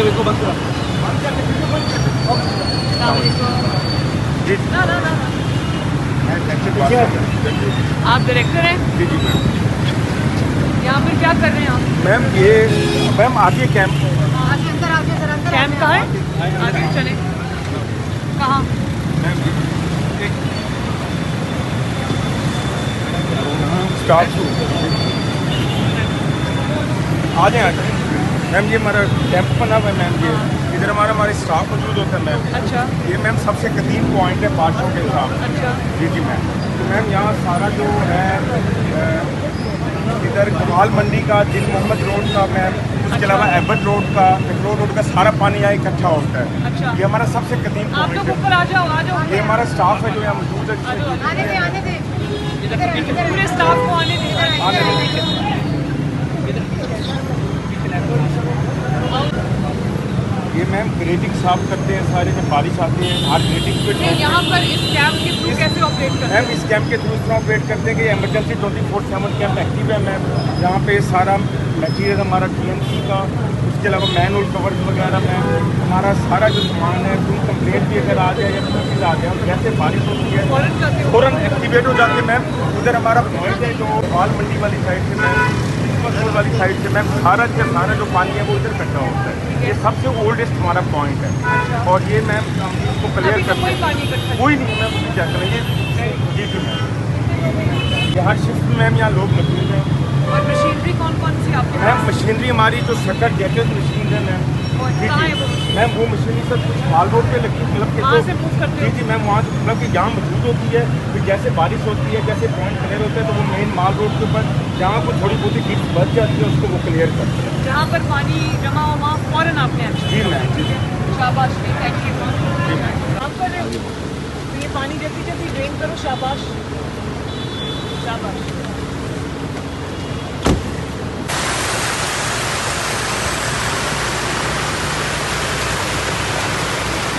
इसको बंद करो। जी ना ना ना आप डायरेक्टर हैं? जी जी मैम। यहाँ पर क्या कर रहे हैं आप? मैम ये मैम आगे कैंप कैंप कहाँ है? आगे चले। कहाँ? मैम स्टाफ आ जाए मैम। ये हमारा कैंप बना हुआ है मैम। ये इधर हमारे स्टाफ मौजूद होता है मैम। अच्छा ये मैम सबसे कदीम पॉइंट है बादशाहों के हिसाब से। अच्छा जी जी मैम। तो मैम यहाँ सारा जो है इधर कमाल मंडी का दिल मोहम्मद रोड का मैम, उसके अलावा एबट रोड का पेट्रोल रोड का सारा पानी यहाँ इकट्ठा होता है। अच्छा ये हमारा सबसे कदीम आप पॉइंट लोग है। ऊपर आ जाओ आ जाओ। ये हमारा स्टाफ है जो यहाँ मौजूद है। पूरे स्टाफ को आने दे। ये मैम ग्रेडिंग साफ करते हैं सारे, जब बारिश आती है हर ग्रेडिंग पे। यहाँ पर इस कैंप के थ्रू कैसे ऑपरेट करते हैं? मैम इस कैंप के थ्रू इस तरह ऑपरेट करते हैं कि एमरजेंसी 24/7 कैंप एक्टिव है मैम। यहाँ पे सारा मटीरियल हमारा TNC का, उसके अलावा मैनुअल कवर्स वगैरह मैम, हमारा सारा जो सामान है, कोई कंप्लेंट भी अगर आ जाए या कोई चीज़ आ जाए, जैसे बारिश होती है फ़ौरन एक्टिवेट हो जाते हैं मैम। उधर हमारा पॉइंट है जो माल मंडी वाली साइड से मैम, स्कूल वाली साइड से मैम, सारा जो पानी है वो इधर इकट्ठा होता है। ये सबसे ओल्डेस्ट हमारा पॉइंट है। और ये मैम हम इसको क्लियर करते हैं। कोई नहीं मैम, उसमें क्या करेंगे। जी जी मैम। ये हर शिफ्ट में मैम यहाँ लोग मौजूद हैं। और मशीनरी कौन कौन सी आपके मैम पास? मशीनरी हमारी जो शटर जैकेट मशीन है मैम। जी कहाँ है जी वो मशीन? मैम वो मशीनरी सब कुछ माल रोड पे लगती है, मतलब कि वहाँ से मूव करते जी हो? जी मैम वहाँ से मतलब कि यहाँ मौजूद होती है। फिर जैसे बारिश होती है, जैसे पॉइंट क्लियर होता है, तो वो मेन माल रोड के ऊपर जहाँ को थोड़ी बहुत गिफ्ट बच जाती है उसको वो क्लियर करते हैं। जहाँ पर पानी जमा हो वहाँ फौरन आपने एक्शन। जी मैम जी शाबाश थैंक यू। Ji ma'am. काम कर रहे हो तो ये पानी जल्दी जल्दी ड्रेन करो। शाबाश शाबाश।